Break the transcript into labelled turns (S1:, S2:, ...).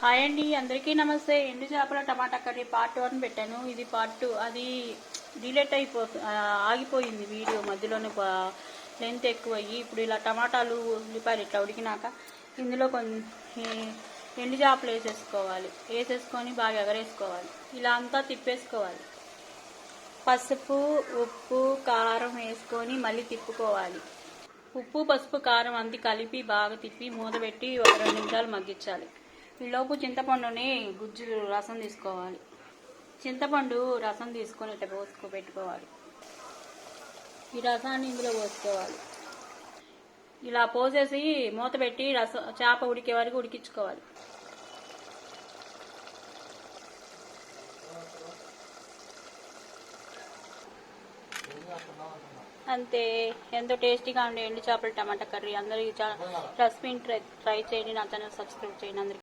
S1: Hi అండి, అందరికీ నమస్తే. ఎండు చేపల టమాటా కర్రీ పార్ట్ 1 పెట్టాను. ఇది పార్ట్ 2. అది డిలేట్ ఆగిపోయింది వీడియో మధ్యలోనే, లెంత్ ఎక్కువయ్యి. ఇప్పుడు ఇలా టమాటాలు ఉల్లిపాయలు ఇట్లా ఉడికినాక ఇందులో కొన్ని ఎండు చేపలు వేసేసుకొని బాగా ఎగరేసుకోవాలి. ఇలా అంతా తిప్పేసుకోవాలి. పసుపు, ఉప్పు, కారం వేసుకొని మళ్ళీ తిప్పుకోవాలి. ఉప్పు, పసుపు, కారం అంతా కలిపి బాగా తిప్పి మూత పెట్టి ఒక 2 నిమిషాలు మగ్గించాలి. ఈలోపు చింతపండుని గుజ్జు రసం తీసుకోవాలి. చింతపండు రసం తీసుకొని ఇట్లా పెట్టుకోవాలి. ఈ రసాన్ని ఇందులో పోసుకోవాలి. ఇలా పోసేసి మూత పెట్టి చేప ఉడికే వరకు ఉడికించుకోవాలి. అంతే, ఎంతో టేస్టీగా ఉండే ఎండు చేపల టమాటా కర్రీ. అందరూ రెసిపీని ట్రై చేయండి. నా ఛానల్ సబ్స్క్రైబ్ చేయండి. అందరికీ